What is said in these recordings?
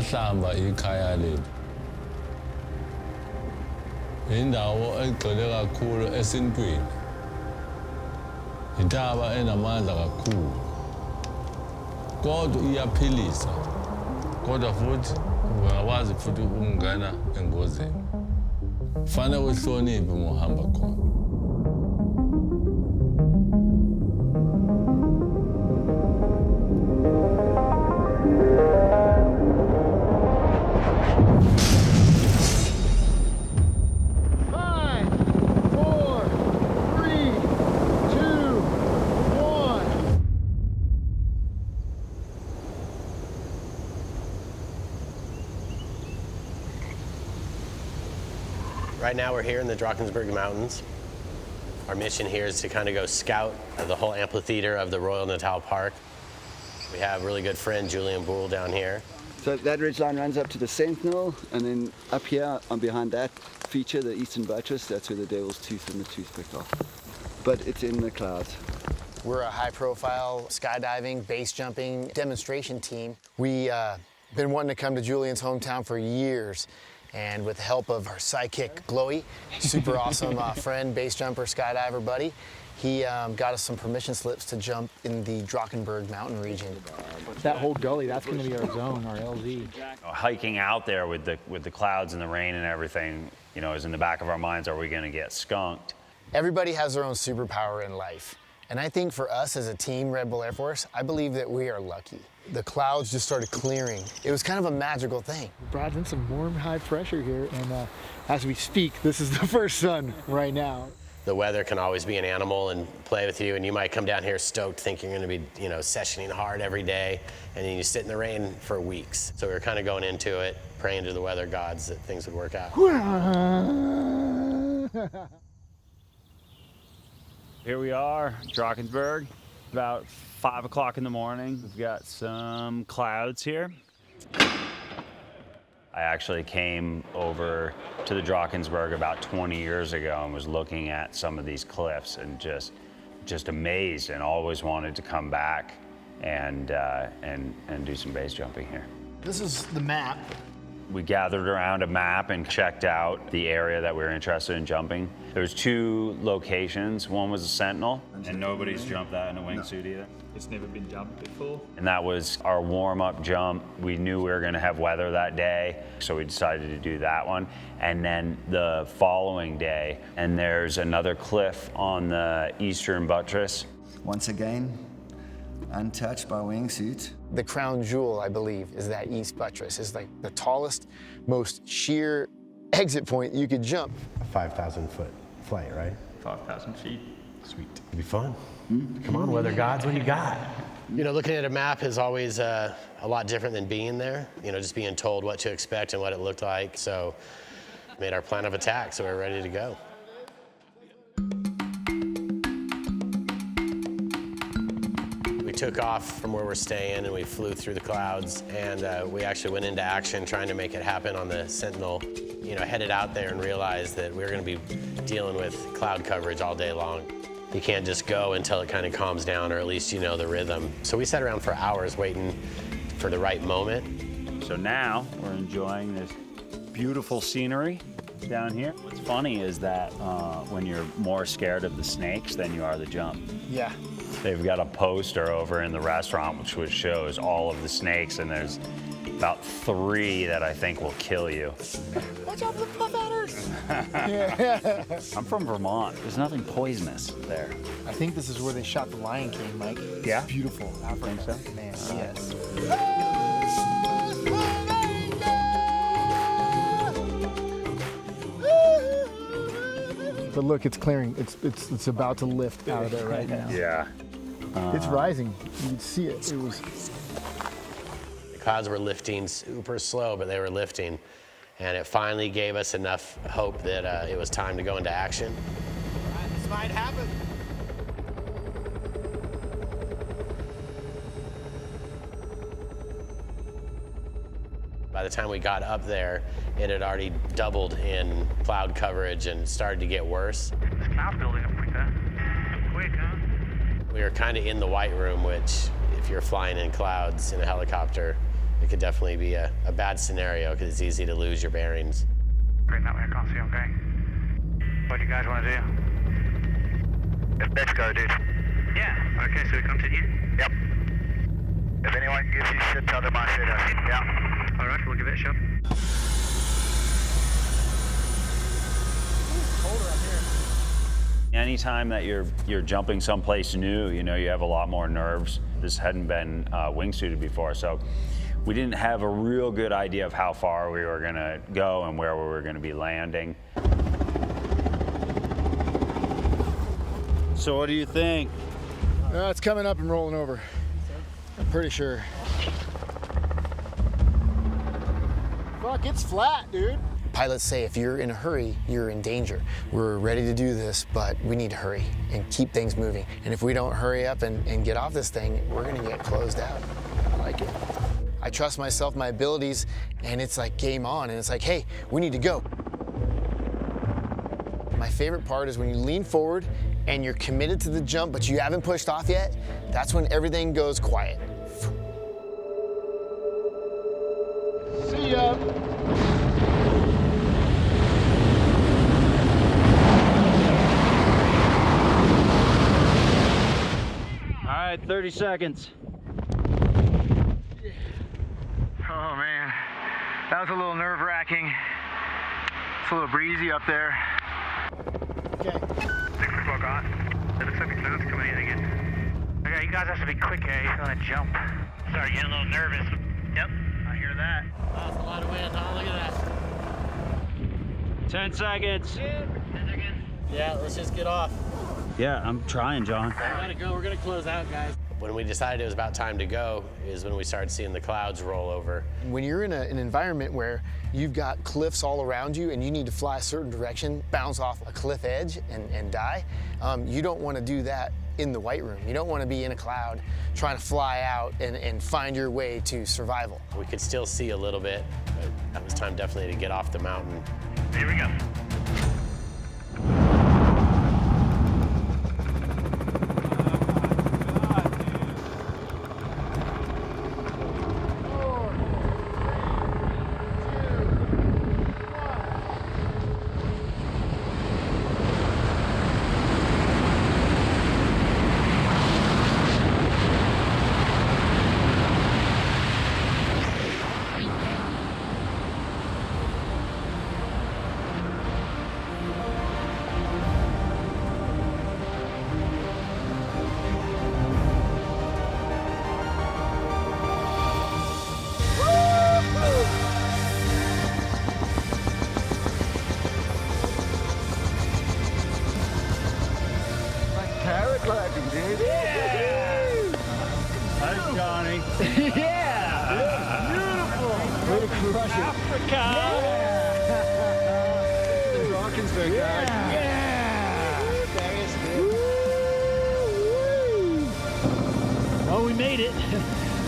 uKhahlamba ikhaya lethu. Indawo egcwele kakhulu esintwini. Intaba enamandla kakhulu. Kodwa iyaphilisa. Kodwa futhi uyakwazi futhi ukungena engozini. Kufanele uhloniphe uma uhamba khona. Right now we're here in the Drakensberg Mountains. Our mission here is to kind of go scout the whole amphitheater of the Royal Natal Park. We have a really good friend, Julian Boole, down here. So that ridge line runs up to the Sentinel, and then up here on behind that feature, the Eastern Buttress, that's where the Devil's Tooth and the Toothpick are. But it's in the clouds. We're a high-profile skydiving, base jumping demonstration team. We've been wanting to come to Julian's hometown for years. And with the help of our sidekick, Glowy, super awesome friend, base jumper, skydiver buddy, he got us some permission slips to jump in the Drakensberg mountain region. That whole gully, that's going to be our zone, our LZ. Hiking out there with the clouds and the rain and everything, you know, is in the back of our minds, are we going to get skunked? Everybody has their own superpower in life. And I think for us as a team, Red Bull Air Force, I believe that we are lucky. The clouds just started clearing. It was kind of a magical thing. Brought in some warm, high pressure here, and as we speak, this is the first sun right now. The weather can always be an animal and play with you, and you might come down here stoked thinking you're going to be, sessioning hard every day, and then you sit in the rain for weeks. So we were kind of going into it, praying to the weather gods that things would work out. Here we are, Drakensberg, about 5 o'clock in the morning. We've got some clouds here. I actually came over to the Drakensberg about 20 years ago and was looking at some of these cliffs and just amazed, and always wanted to come back and do some base jumping here. This is the map. We gathered around a map and checked out the area that we were interested in jumping. There was 2 locations. One was a Sentinel, and nobody's jumped that in a wingsuit either. It's never been jumped before. And that was our warm-up jump. We knew we were gonna have weather that day, so we decided to do that one. And then the following day, and there's another cliff on the Eastern Buttress. Once again, untouched by wingsuit. The crown jewel, I believe, is that East Buttress. It's like the tallest, most sheer exit point you could jump. A 5,000-foot flight, right? 5,000 feet. Sweet. It'll be fun. Come on, weather gods, what do you got? Looking at a map is always a lot different than being there. Just being told what to expect and what it looked like. So made our plan of attack, so we're ready to go. We took off from where we're staying and we flew through the clouds, and we actually went into action trying to make it happen on the Sentinel. Headed out there and realized that we were going to be dealing with cloud coverage all day long. You can't just go until it kind of calms down, or at least you know the rhythm. So we sat around for hours waiting for the right moment. So now we're enjoying this beautiful scenery down here. What's funny is that when you're more scared of the snakes than you are the jump. Yeah. They've got a poster over in the restaurant which shows all of the snakes, and there's about 3 that I think will kill you. Watch out for the puff adders! I'm from Vermont. There's nothing poisonous there. I think this is where they shot the Lion King, Mike. Yeah? It's beautiful. I think so. Man, yes. But look, it's clearing. It's about to lift out of there right now. Yeah. It's rising. You can see it. It was. The clouds were lifting super slow, but they were lifting. And it finally gave us enough hope that it was time to go into action. All right, this might happen. By the time we got up there, it had already doubled in cloud coverage and started to get worse. This cloud building up quick, huh? We were kind of in the white room, which if you're flying in clouds in a helicopter, it could definitely be a bad scenario because it's easy to lose your bearings. Great, that way I can't see, okay? What do you guys want to do? Let's go, dude. Yeah, okay, so we continue? Yep. If anyone gives you shit, tell them I said it. Yeah. All right, we'll give it a shot. Anytime that you're jumping someplace new, you know, you have a lot more nerves. This hadn't been wingsuited before, so we didn't have a real good idea of how far we were gonna go and where we were gonna be landing. So what do you think? It's coming up and rolling over. I'm pretty sure. Fuck, it's flat, dude. Pilots say if you're in a hurry, you're in danger. We're ready to do this, but we need to hurry and keep things moving. And if we don't hurry up and get off this thing, we're gonna get closed out. I like it. I trust myself, my abilities, and it's like game on, and it's like, hey, we need to go. My favorite part is when you lean forward and you're committed to the jump, but you haven't pushed off yet. That's when everything goes quiet. See ya. All right, 30 seconds. Oh man, that was a little nerve-wracking. It's a little breezy up there. Okay. 6 o'clock on. It looks like the clouds coming in again. Okay, you guys have to be quick here. You're gonna jump. Sorry, getting a little nervous. Yep, I hear that. That's a lot of wind, huh? Look at that. 10 seconds. 10 seconds. Yeah, let's just get off. Yeah, I'm trying, John. We gotta go, we're gonna close out, guys. When we decided it was about time to go is when we started seeing the clouds roll over. When you're in an environment where you've got cliffs all around you and you need to fly a certain direction, bounce off a cliff edge and die, you don't want to do that in the white room. You don't want to be in a cloud trying to fly out and find your way to survival. We could still see a little bit, but it was time definitely to get off the mountain. Here we go. Paragliding, dude. Hi, Johnny. Yeah! Beautiful! Way to crush it. Africa! The Drakensberg, guys. Oh, we made it.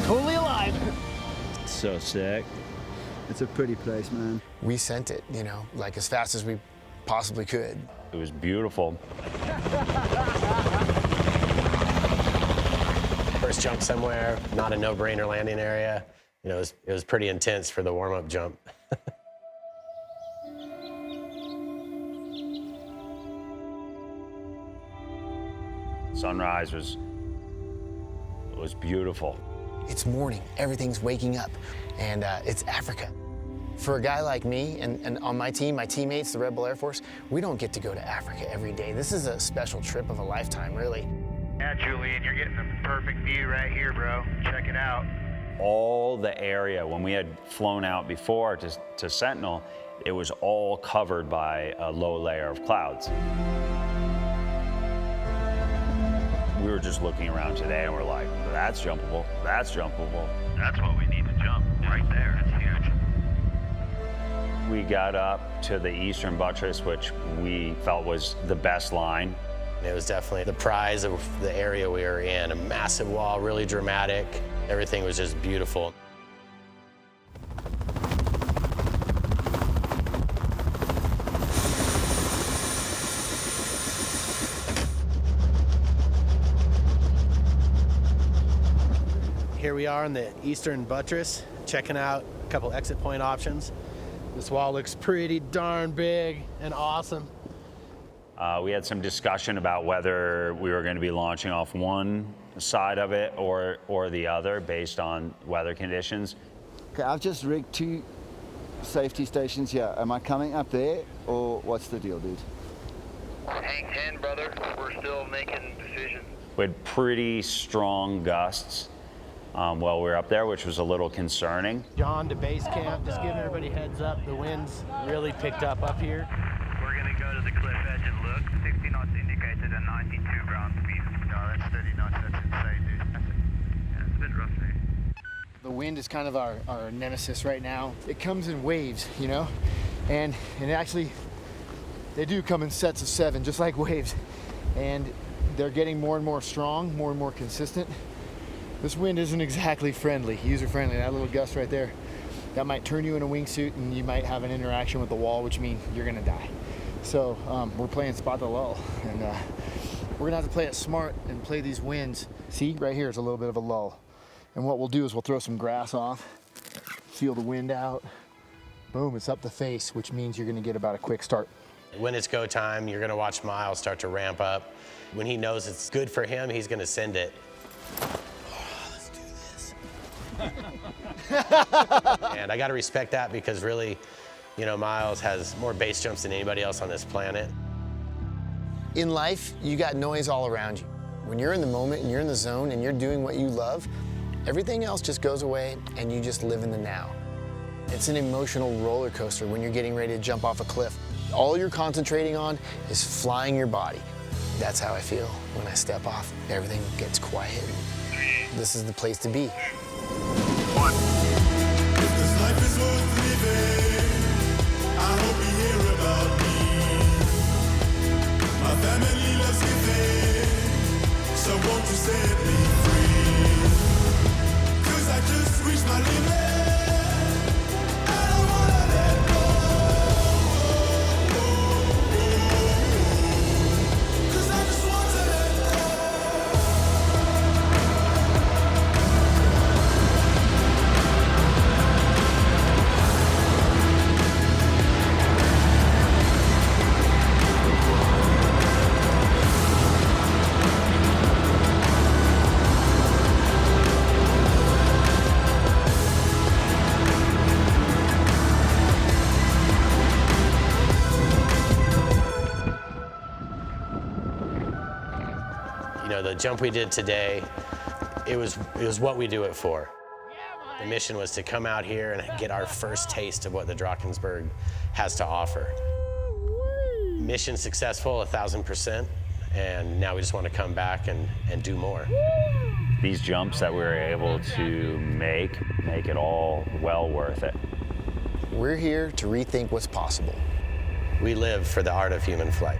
Totally alive. So sick. It's a pretty place, man. We sent it, you know, like as fast as we possibly could. It was beautiful. First jump somewhere, not a no-brainer landing area. You know, it was pretty intense for the warm-up jump. Sunrise was beautiful. It's morning, everything's waking up, and it's Africa. For a guy like me and on my team, my teammates, the Red Bull Air Force, we don't get to go to Africa every day. This is a special trip of a lifetime, really. Yeah, Julian, you're getting the perfect view right here, bro. Check it out. All the area, when we had flown out before to Sentinel, it was all covered by a low layer of clouds. We were just looking around today and we're like, that's jumpable, that's jumpable. That's what we need to jump, right there. It's huge. We got up to the Eastern Buttress, which we felt was the best line. It was definitely the prize of the area we were in. A massive wall, really dramatic. Everything was just beautiful. Here we are on the Eastern Buttress, checking out a couple exit point options. This wall looks pretty darn big and awesome. We had some discussion about whether we were going to be launching off one side of it or the other based on weather conditions. Okay, I've just rigged 2 safety stations here. Am I coming up there, or what's the deal, dude? Hang 10, brother. We're still making decisions. We had pretty strong gusts while we were up there, which was a little concerning. John to base camp, just giving everybody heads up. The wind's really picked up here. We're going to go to the cliff edge and look. 60 knots indicated and 92 ground speed. No, that's 30 knots. That's insane, dude. Yeah, it's a bit rough there. The wind is kind of our nemesis right now. It comes in waves, you know, and actually they do come in sets of 7, just like waves, and they're getting more and more strong, more and more consistent. This wind isn't exactly friendly, user-friendly. That little gust right there, that might turn you in a wingsuit and you might have an interaction with the wall, which means you're gonna die. So we're playing spot the lull, and we're gonna have to play it smart and play these winds. See, right here is a little bit of a lull. And what we'll do is we'll throw some grass off, feel the wind out. Boom, it's up the face, which means you're gonna get about a quick start. When it's go time, you're gonna watch Miles start to ramp up. When he knows it's good for him, he's gonna send it. And I got to respect that because really, you know, Miles has more base jumps than anybody else on this planet. In life, you got noise all around you. When you're in the moment and you're in the zone and you're doing what you love, everything else just goes away and you just live in the now. It's an emotional roller coaster when you're getting ready to jump off a cliff. All you're concentrating on is flying your body. That's how I feel when I step off. Everything gets quiet. This is the place to be. If this life is worth living, I hope you hear about me. My family loves giving, so won't you set me free? 'Cause I just reached my limit, I don't wanna let go. 'Cause I just want to let go. You know, the jump we did today, it was what we do it for. The mission was to come out here and get our first taste of what the Drakensberg has to offer. Mission successful, 1,000%, and now we just want to come back and do more. These jumps that we were able to make it all well worth it. We're here to rethink what's possible. We live for the art of human flight.